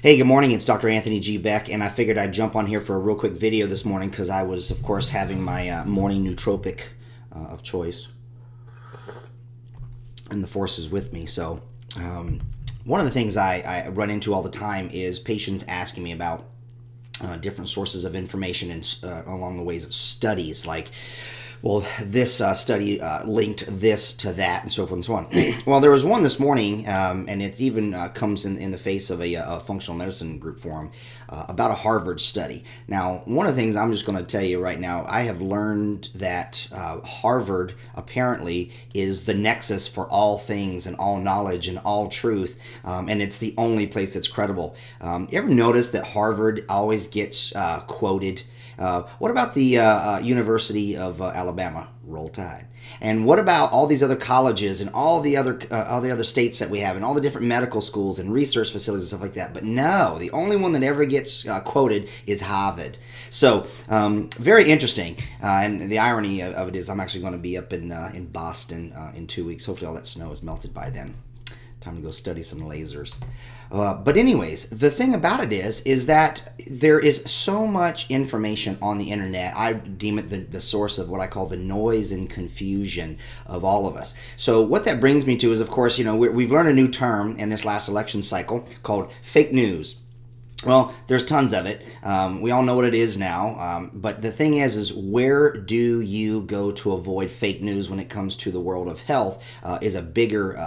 Hey, good morning. It's Dr. Anthony G. Beck, and I figured I'd jump on here for a real quick video this morning because I was, of course, having my morning nootropic of choice, and the force is with me. So, one of the things I run into all the time is patients asking me about different sources of information and along the ways of studies, like, well, this study linked this to that, and so forth and so on. Well, there was one this morning, and it even comes in the face of a functional medicine group forum about a Harvard study. Now, one of the things I'm just going to tell you right now, I have learned that Harvard apparently is the nexus for all things and all knowledge and all truth, and it's the only place that's credible. You ever notice that Harvard always gets quoted? What about the University of Alabama? Roll Tide. And what about all these other colleges and all the other states that we have and all the different medical schools and research facilities and stuff like that? But no, the only one that ever gets quoted is Harvard. So very interesting. And the irony of it is I'm actually going to be up in Boston in 2 weeks. Hopefully all that snow is melted by then. Time to go study some lasers. But anyways, the thing about it is that there is so much information on the internet. I deem it the source of what I call the noise and confusion of all of us. So what that brings me to is, of course, we've learned a new term in this last election cycle called fake news. Well, there's tons of it. We all know what it is now. But the thing is where do you go to avoid fake news when it comes to the world of health is a bigger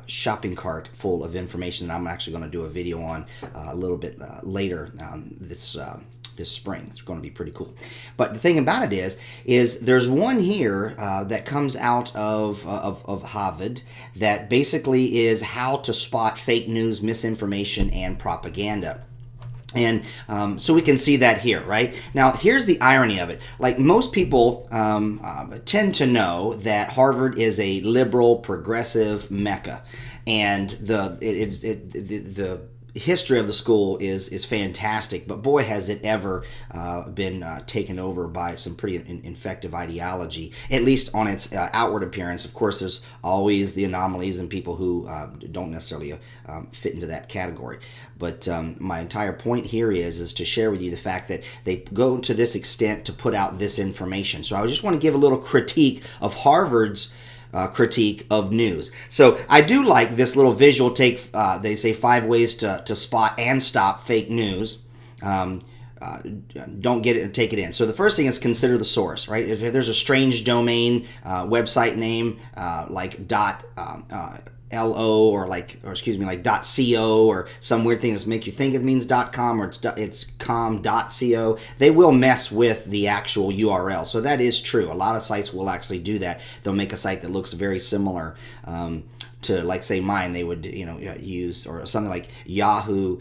shopping cart full of information that I'm actually going to do a video on a little bit later this spring. It's going to be pretty cool. But the thing about it is there's one here that comes out of Harvard that basically is how to spot fake news, misinformation, and propaganda. And so we can see that here, right? Now, here's the irony of it. Like, most people tend to know that Harvard is a liberal, progressive mecca. And the history of the school is fantastic, but boy, has it ever been taken over by some pretty infective ideology, at least on its outward appearance. Of course, there's always the anomalies and people who don't necessarily fit into that category. But my entire point here is to share with you the fact that they go to this extent to put out this information. So I just want to give a little critique of Harvard's critique of news. So I do like this little visual take. They say 5 ways to spot and stop fake news. Don't get it and take it in. So the first thing is consider the source, right? If there's a strange domain website name like .lo or like .co or some weird thing that makes you think it means .com or it's com.co, they will mess with the actual URL. So that is true. A lot of sites will actually do that. They'll make a site that looks very similar to, like, say mine. They would use or something like yahoo.co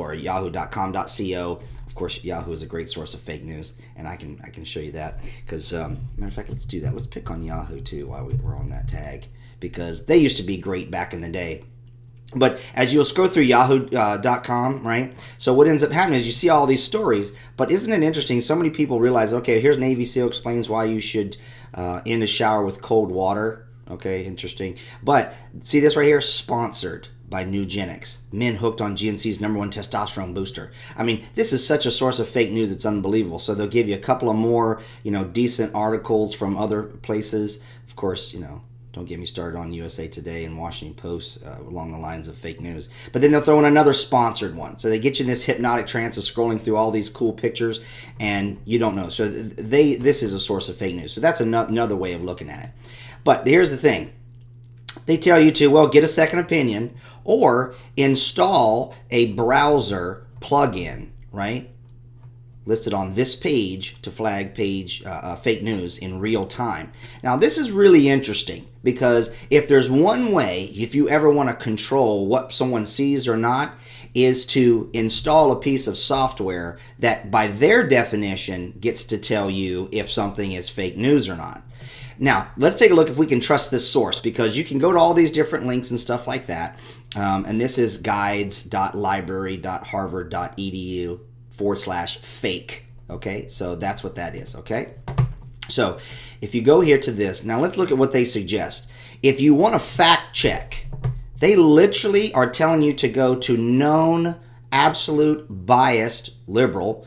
or yahoo.com.co. Of course, Yahoo is a great source of fake news, and I can show you that because matter of fact, let's do that. Let's pick on Yahoo too while we're on that tag, because they used to be great back in the day. But as you'll scroll through yahoo.com, right? So what ends up happening is you see all these stories, but isn't it interesting? So many people realize, okay, here's Navy SEAL explains why you should end a shower with cold water. Okay, interesting. But see this right here, sponsored by Nugenics. Men hooked on GNC's #1 testosterone booster. I mean, this is such a source of fake news, it's unbelievable. So they'll give you a couple of more, decent articles from other places. Of course, don't get me started on USA Today and Washington Post along the lines of fake news. But then they'll throw in another sponsored one. So they get you in this hypnotic trance of scrolling through all these cool pictures, and you don't know. So this is a source of fake news. So that's another way of looking at it. But here's the thing. They tell you to, well, get a second opinion or install a browser plugin, right? Listed on this page to flag fake news in real time. Now, this is really interesting because if there's one way, if you ever want to control what someone sees or not, is to install a piece of software that by their definition gets to tell you if something is fake news or not. Now, let's take a look if we can trust this source, because you can go to all these different links and stuff like that. And this is guides.library.harvard.edu/fake. Okay, so that's what that is, okay? So if you go here to this, now let's look at what they suggest. If you want to fact check They literally are telling you to go to known, absolute, biased, liberal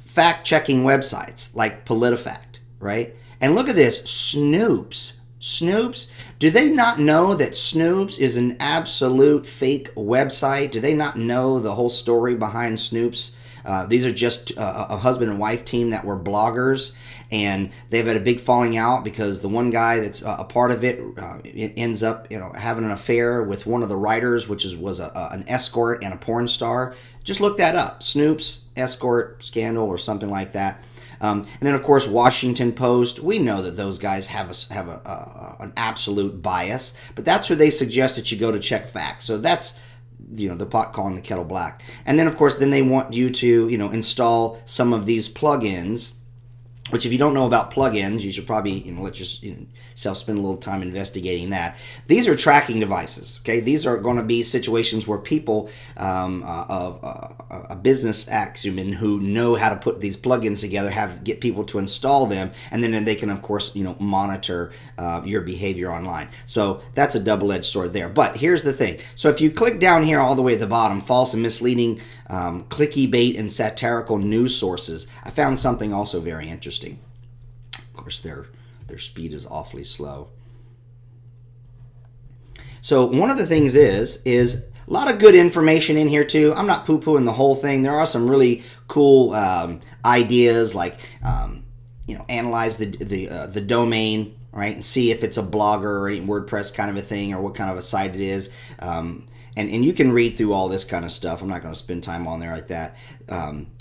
fact-checking websites like PolitiFact, right? And look at this, Snoops. Snoops, do they not know that Snoops is an absolute fake website? Do they not know the whole story behind Snoops? These are just a husband and wife team that were bloggers, and they've had a big falling out because the one guy that's a part of it, it ends up, having an affair with one of the writers, which was an escort and a porn star. Just look that up, Snoops escort scandal or something like that. And then, of course, Washington Post. We know that those guys have an absolute bias, but that's where they suggest that you go to check facts. So that's the pot calling the kettle black. And then, of course, then they want you to install some of these plugins. Which, if you don't know about plugins, you should probably let yourself spend a little time investigating that. These are tracking devices. Okay, these are going to be situations where people of a business acumen who know how to put these plugins together get people to install them, and then they can, of course, monitor your behavior online. So that's a double-edged sword there. But here's the thing. So if you click down here all the way at the bottom, false and misleading, clicky bait and satirical news sources, I found something also very interesting. Of course, their speed is awfully slow. So one of the things is a lot of good information in here too. I'm not poo-pooing the whole thing. There are some really cool ideas like analyze the domain, right, and see if it's a blogger or any WordPress kind of a thing or what kind of a site it is. And you can read through all this kind of stuff. I'm not going to spend time on there like that.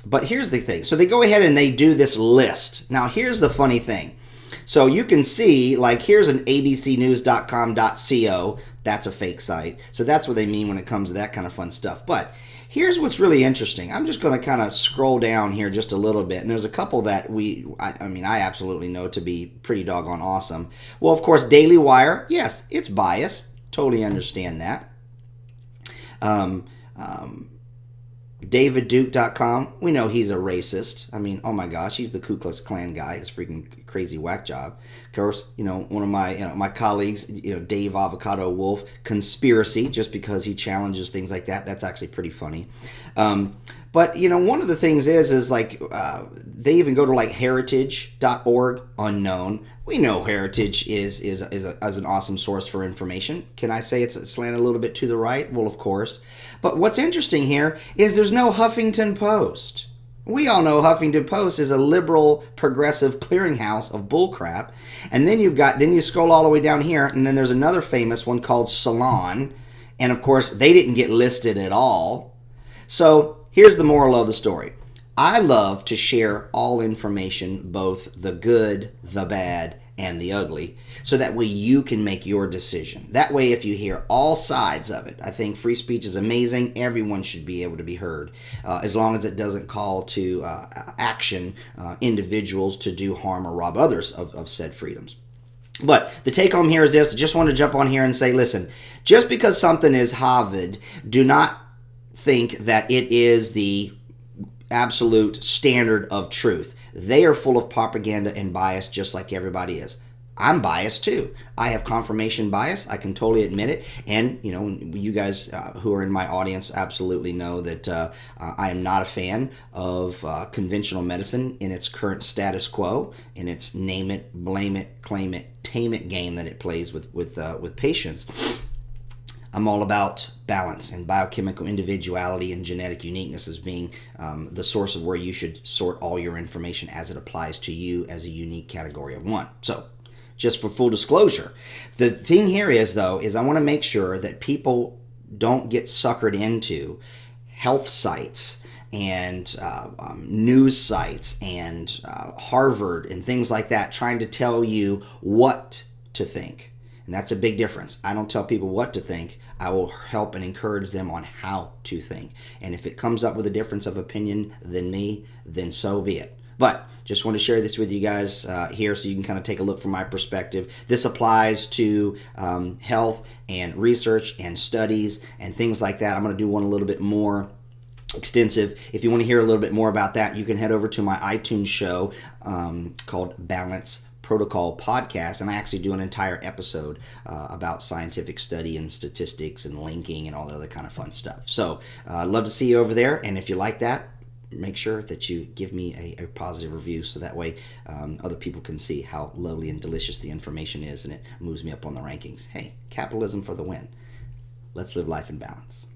But here's the thing. So they go ahead and they do this list. Now, here's the funny thing. So you can see, like, here's an abcnews.com.co. That's a fake site. So that's what they mean when it comes to that kind of fun stuff. But here's what's really interesting. I'm just going to kind of scroll down here just a little bit. And there's a couple that I absolutely know to be pretty doggone awesome. Well, of course, Daily Wire. Yes, it's biased. Totally understand that. DavidDuke.com, we know he's a racist. I mean, oh my gosh, he's the Ku Klux Klan guy. His freaking crazy whack job. Of course, one of my colleagues, Dave Avocado Wolf, conspiracy, just because he challenges things like that. That's actually pretty funny. But one of the things is like they even go to like heritage.org, unknown. We know Heritage is an awesome source for information. Can I say it's slanted a little bit to the right? Well, of course. But what's interesting here is there's no Huffington Post. We all know Huffington Post is a liberal, progressive clearinghouse of bullcrap. And then you scroll all the way down here, and then there's another famous one called Salon. And of course, they didn't get listed at all. So here's the moral of the story. I love to share all information, both the good, the bad, and the ugly, so that way you can make your decision. That way, if you hear all sides of it, I think free speech is amazing. Everyone should be able to be heard, as long as it doesn't call to action individuals to do harm or rob others of said freedoms. But the take home here is this. I just want to jump on here and say, listen, just because something is Harvard, do not think that it is the absolute standard of truth. They are full of propaganda and bias just like everybody is. I'm biased too. I have confirmation bias. I can totally admit it. And, you guys who are in my audience absolutely know that I am not a fan of conventional medicine in its current status quo, in its name it, blame it, claim it, tame it game that it plays with patients. I'm all about balance and biochemical individuality and genetic uniqueness as being the source of where you should sort all your information as it applies to you as a unique category of one. So, just for full disclosure, the thing here is I want to make sure that people don't get suckered into health sites and news sites and Harvard and things like that trying to tell you what to think. And that's a big difference. I don't tell people what to think. I will help and encourage them on how to think. And if it comes up with a difference of opinion than me, then so be it. But just want to share this with you guys here so you can kind of take a look from my perspective. This applies to health and research and studies and things like that. I'm going to do one a little bit more extensive. If you want to hear a little bit more about that, you can head over to my iTunes show called Balance Protocol podcast, and I actually do an entire episode about scientific study and statistics and linking and all the other kind of fun stuff. So I'd love to see you over there, and if you like that, make sure that you give me a positive review so that way other people can see how lovely and delicious the information is, and it moves me up on the rankings. Hey, capitalism for the win. Let's live life in balance.